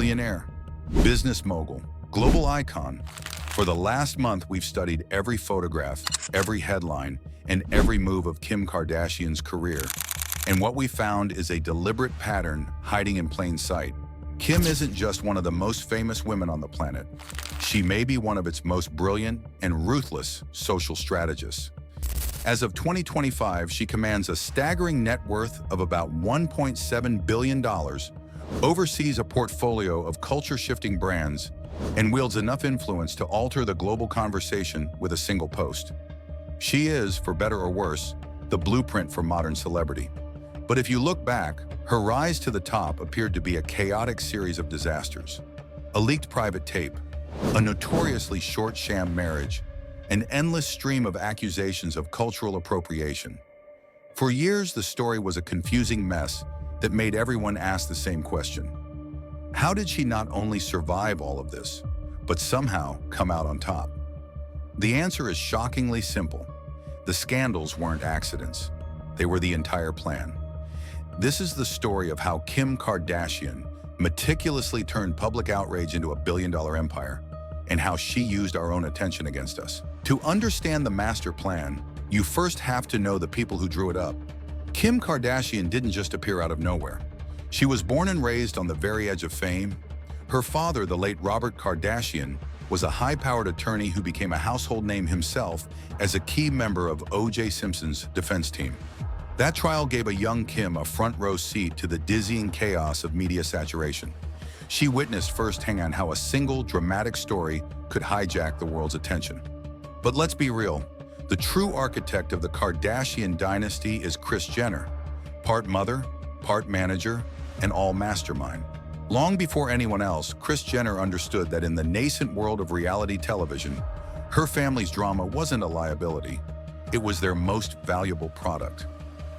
billionaire, business mogul, global icon. For the last month, we've studied every photograph, every headline, and every move of Kim Kardashian's career. And what we found is a deliberate pattern hiding in plain sight. Kim isn't just one of the most famous women on the planet. She may be one of its most brilliant and ruthless social strategists. As of 2025, she commands a staggering net worth of about $1.7 billion, oversees a portfolio of culture-shifting brands, and wields enough influence to alter the global conversation with a single post. She is, for better or worse, the blueprint for modern celebrity. But if you look back, her rise to the top appeared to be a chaotic series of disasters. A leaked private tape, a notoriously short sham marriage, an endless stream of accusations of cultural appropriation. For years, the story was a confusing mess that made everyone ask the same question. How did she not only survive all of this, but somehow come out on top? The answer is shockingly simple. The scandals weren't accidents. They were the entire plan. This is the story of how Kim Kardashian meticulously turned public outrage into a billion-dollar empire, and how she used our own attention against us. To understand the master plan, you first have to know the people who drew it up. Kim Kardashian didn't just appear out of nowhere. She was born and raised on the very edge of fame. Her father, the late Robert Kardashian, was a high-powered attorney who became a household name himself as a key member of O.J. Simpson's defense team. That trial gave a young Kim a front-row seat to the dizzying chaos of media saturation. She witnessed firsthand how a single dramatic story could hijack the world's attention. But let's be real, the true architect of the Kardashian dynasty is Kris Jenner, part mother, part manager, and all mastermind. Long before anyone else, Kris Jenner understood that in the nascent world of reality television, her family's drama wasn't a liability, it was their most valuable product.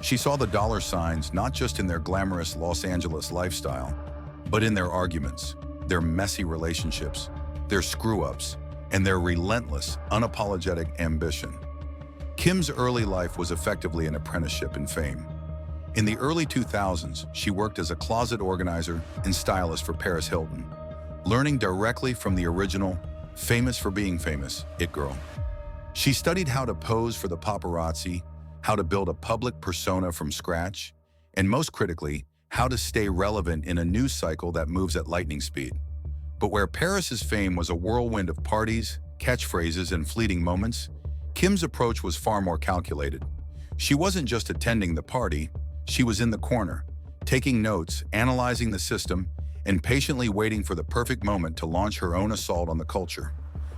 She saw the dollar signs not just in their glamorous Los Angeles lifestyle, but in their arguments, their messy relationships, their screw-ups, and their relentless, unapologetic ambition. Kim's early life was effectively an apprenticeship in fame. In the early 2000s, she worked as a closet organizer and stylist for Paris Hilton, learning directly from the original, famous for being famous, it girl. She studied how to pose for the paparazzi, how to build a public persona from scratch, and most critically, how to stay relevant in a news cycle that moves at lightning speed. But where Paris's fame was a whirlwind of parties, catchphrases, and fleeting moments, Kim's approach was far more calculated. She wasn't just attending the party, she was in the corner, taking notes, analyzing the system, and patiently waiting for the perfect moment to launch her own assault on the culture.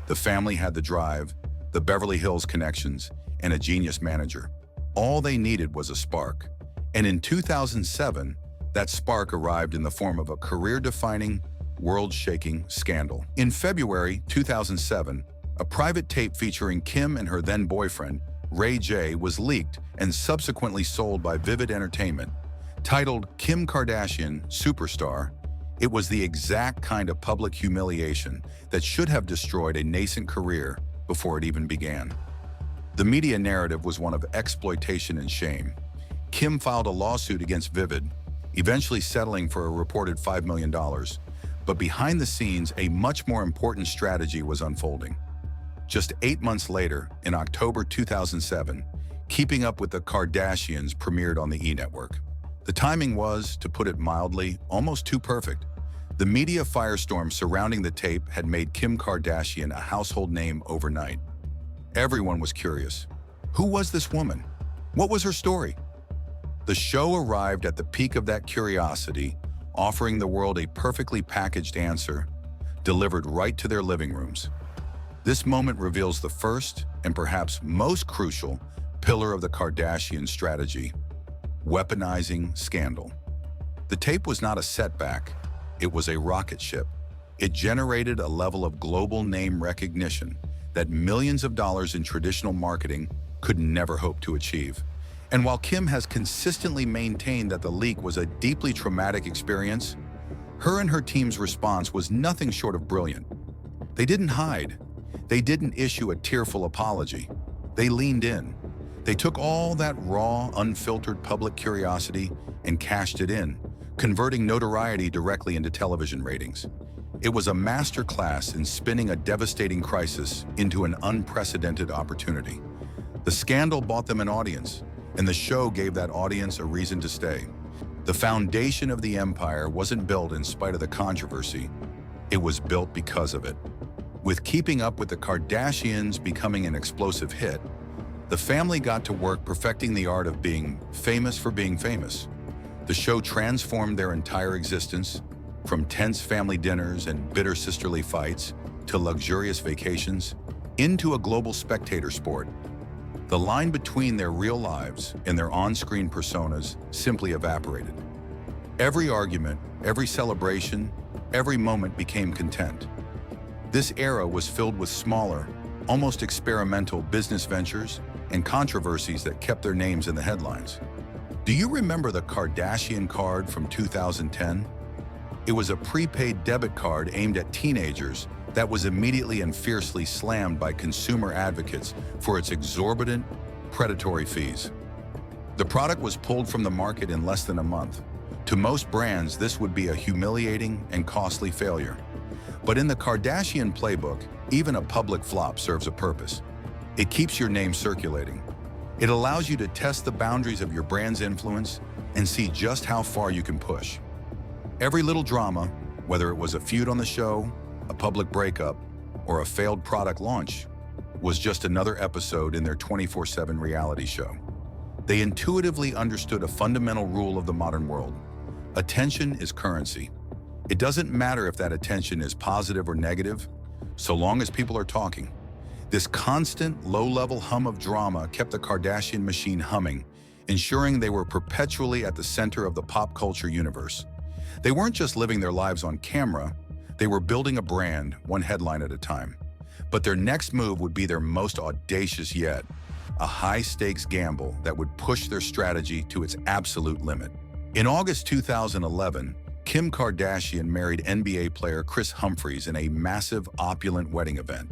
The family had the drive, the Beverly Hills connections, and a genius manager. All they needed was a spark. And in 2007, that spark arrived in the form of a career-defining, world-shaking scandal. In February 2007, a private tape featuring Kim and her then-boyfriend, Ray J, was leaked and subsequently sold by Vivid Entertainment. Titled Kim Kardashian Superstar, it was the exact kind of public humiliation that should have destroyed a nascent career before it even began. The media narrative was one of exploitation and shame. Kim filed a lawsuit against Vivid, eventually settling for a reported $5 million. But behind the scenes, a much more important strategy was unfolding. Just 8 months later, in October 2007, Keeping Up with the Kardashians premiered on the E! Network. The timing was, to put it mildly, almost too perfect. The media firestorm surrounding the tape had made Kim Kardashian a household name overnight. Everyone was curious. Who was this woman? What was her story? The show arrived at the peak of that curiosity, offering the world a perfectly packaged answer, delivered right to their living rooms. This moment reveals the first, and perhaps most crucial, pillar of the Kardashian strategy: weaponizing scandal. The tape was not a setback, it was a rocket ship. It generated a level of global name recognition that millions of dollars in traditional marketing could never hope to achieve. And while Kim has consistently maintained that the leak was a deeply traumatic experience, her and her team's response was nothing short of brilliant. They didn't hide. They didn't issue a tearful apology. They leaned in. They took all that raw, unfiltered public curiosity and cashed it in, converting notoriety directly into television ratings. It was a masterclass in spinning a devastating crisis into an unprecedented opportunity. The scandal bought them an audience, and the show gave that audience a reason to stay. The foundation of the empire wasn't built in spite of the controversy, it was built because of it. With Keeping Up with the Kardashians becoming an explosive hit, the family got to work perfecting the art of being famous for being famous. The show transformed their entire existence, from tense family dinners and bitter sisterly fights to luxurious vacations, into a global spectator sport. The line between their real lives and their on-screen personas simply evaporated. Every argument, every celebration, every moment became content. This era was filled with smaller, almost experimental business ventures and controversies that kept their names in the headlines. Do you remember the Kardashian Card from 2010? It was a prepaid debit card aimed at teenagers that was immediately and fiercely slammed by consumer advocates for its exorbitant, predatory fees. The product was pulled from the market in less than a month. To most brands, this would be a humiliating and costly failure. But in the Kardashian playbook, even a public flop serves a purpose. It keeps your name circulating. It allows you to test the boundaries of your brand's influence and see just how far you can push. Every little drama, whether it was a feud on the show, a public breakup, or a failed product launch, was just another episode in their 24/7 reality show. They intuitively understood a fundamental rule of the modern world. Attention is currency. It doesn't matter if that attention is positive or negative, so long as people are talking. This constant, low-level hum of drama kept the Kardashian machine humming, ensuring they were perpetually at the center of the pop culture universe. They weren't just living their lives on camera, they were building a brand, one headline at a time. But their next move would be their most audacious yet, a high-stakes gamble that would push their strategy to its absolute limit. In August 2011, Kim Kardashian married NBA player Kris Humphries in a massive, opulent wedding event.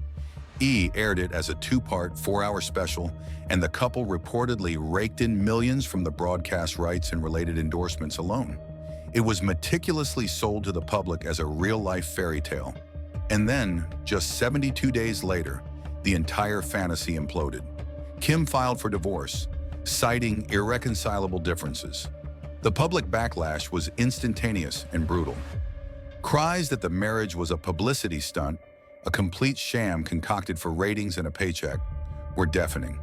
E! aired it as a two-part, 4-hour special, and the couple reportedly raked in millions from the broadcast rights and related endorsements alone. It was meticulously sold to the public as a real-life fairy tale. And then, just 72 days later, the entire fantasy imploded. Kim filed for divorce, citing irreconcilable differences. The public backlash was instantaneous and brutal. Cries that the marriage was a publicity stunt, a complete sham concocted for ratings and a paycheck, were deafening.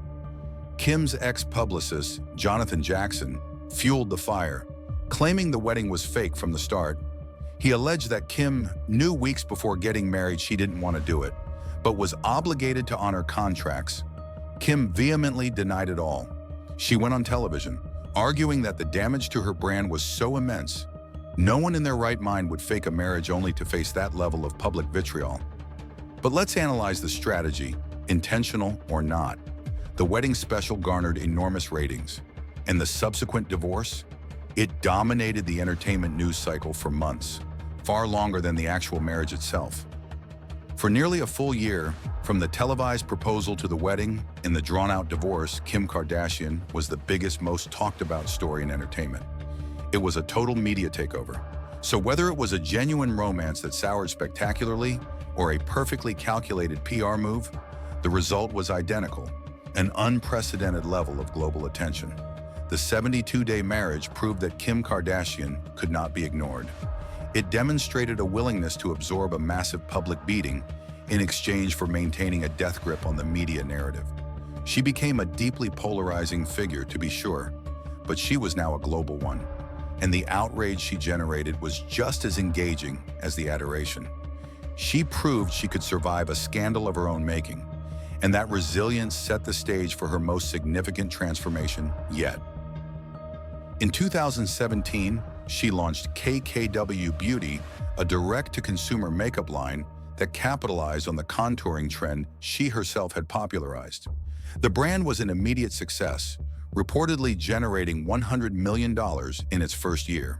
Kim's ex-publicist, Jonathan Jackson, fueled the fire, claiming the wedding was fake from the start. He alleged that Kim knew weeks before getting married she didn't want to do it, but was obligated to honor contracts. Kim vehemently denied it all. She went on television, arguing that the damage to her brand was so immense, no one in their right mind would fake a marriage only to face that level of public vitriol. But let's analyze the strategy, intentional or not. The wedding special garnered enormous ratings, and the subsequent divorce? It dominated the entertainment news cycle for months, far longer than the actual marriage itself. For nearly a full year, from the televised proposal to the wedding and the drawn-out divorce, Kim Kardashian was the biggest, most talked-about story in entertainment. It was a total media takeover. So whether it was a genuine romance that soured spectacularly or a perfectly calculated PR move, the result was identical, an unprecedented level of global attention. The 72-day marriage proved that Kim Kardashian could not be ignored. It demonstrated a willingness to absorb a massive public beating in exchange for maintaining a death grip on the media narrative. She became a deeply polarizing figure, to be sure, but she was now a global one, and the outrage she generated was just as engaging as the adoration. She proved she could survive a scandal of her own making, and that resilience set the stage for her most significant transformation yet. In 2017, she launched KKW Beauty, a direct-to-consumer makeup line that capitalized on the contouring trend she herself had popularized. The brand was an immediate success, reportedly generating $100 million in its first year.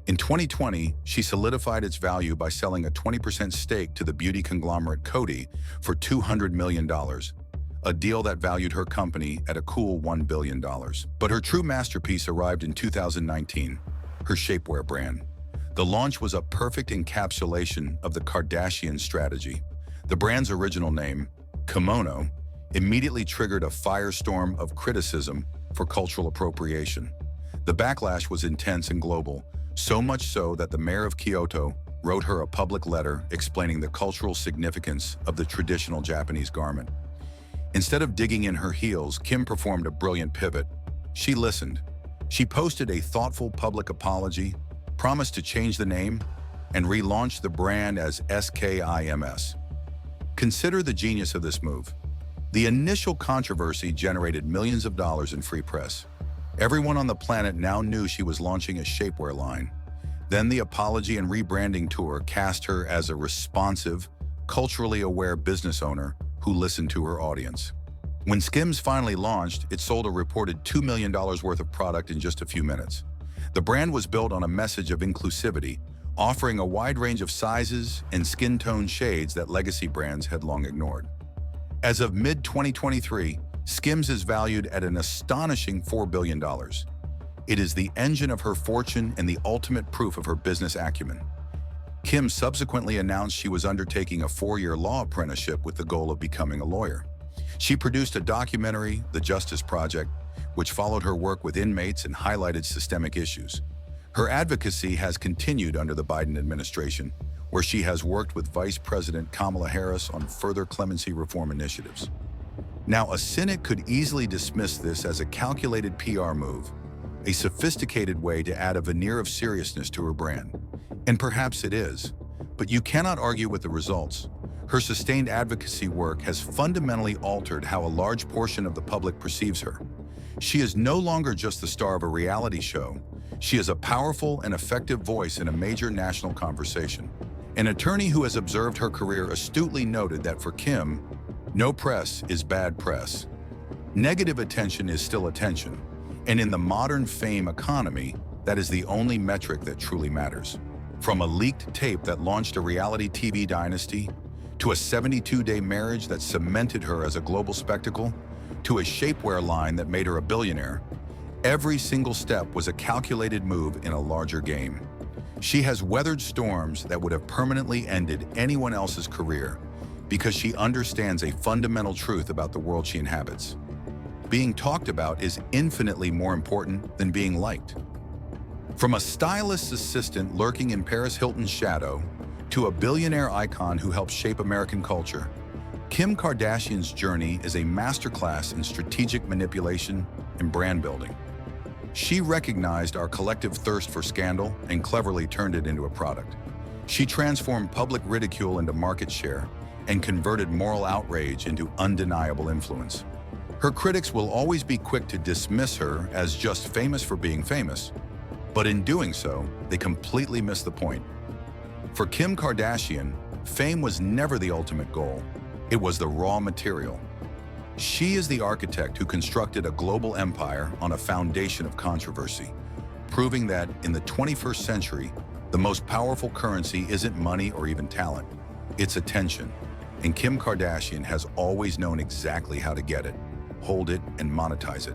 In 2020, she solidified its value by selling a 20% stake to the beauty conglomerate Coty for $200 million, a deal that valued her company at a cool $1 billion. But her true masterpiece arrived in 2019, her shapewear brand. The launch was a perfect encapsulation of the Kardashian strategy. The brand's original name, Kimono, immediately triggered a firestorm of criticism for cultural appropriation. The backlash was intense and global, so much so that the mayor of Kyoto wrote her a public letter explaining the cultural significance of the traditional Japanese garment. Instead of digging in her heels, Kim performed a brilliant pivot. She listened. She posted a thoughtful public apology, promised to change the name, and relaunched the brand as SKIMS. Consider the genius of this move. The initial controversy generated millions of dollars in free press. Everyone on the planet now knew she was launching a shapewear line. Then the apology and rebranding tour cast her as a responsive, culturally aware business owner who listened to her audience. When SKIMS finally launched, it sold a reported $2 million worth of product in just a few minutes. The brand was built on a message of inclusivity, offering a wide range of sizes and skin tone shades that legacy brands had long ignored. As of mid-2023, SKIMS is valued at an astonishing $4 billion. It is the engine of her fortune and the ultimate proof of her business acumen. Kim subsequently announced she was undertaking a 4-year law apprenticeship with the goal of becoming a lawyer. She produced a documentary, The Justice Project, which followed her work with inmates and highlighted systemic issues. Her advocacy has continued under the Biden administration, where she has worked with Vice President Kamala Harris on further clemency reform initiatives. Now, a cynic could easily dismiss this as a calculated PR move, a sophisticated way to add a veneer of seriousness to her brand. And perhaps it is, but you cannot argue with the results. Her sustained advocacy work has fundamentally altered how a large portion of the public perceives her. She is no longer just the star of a reality show. She is a powerful and effective voice in a major national conversation. An attorney who has observed her career astutely noted that for Kim, no press is bad press. Negative attention is still attention, and in the modern fame economy, that is the only metric that truly matters. From a leaked tape that launched a reality TV dynasty, to a 72-day marriage that cemented her as a global spectacle, to a shapewear line that made her a billionaire, every single step was a calculated move in a larger game. She has weathered storms that would have permanently ended anyone else's career because she understands a fundamental truth about the world she inhabits. Being talked about is infinitely more important than being liked. From a stylist assistant lurking in Paris Hilton's shadow to a billionaire icon who helped shape American culture, Kim Kardashian's journey is a masterclass in strategic manipulation and brand building. She recognized our collective thirst for scandal and cleverly turned it into a product. She transformed public ridicule into market share and converted moral outrage into undeniable influence. Her critics will always be quick to dismiss her as just famous for being famous, but in doing so, they completely miss the point. For Kim Kardashian, fame was never the ultimate goal. It was the raw material. She is the architect who constructed a global empire on a foundation of controversy, proving that in the 21st century, the most powerful currency isn't money or even talent, it's attention. And Kim Kardashian has always known exactly how to get it, hold it, and monetize it.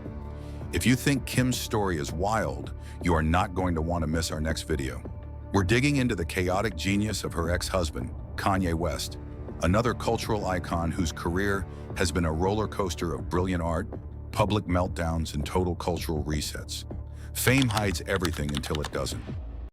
If you think Kim's story is wild, you are not going to want to miss our next video. We're digging into the chaotic genius of her ex-husband, Kanye West, another cultural icon whose career has been a roller coaster of brilliant art, public meltdowns, and total cultural resets. Fame hides everything until it doesn't.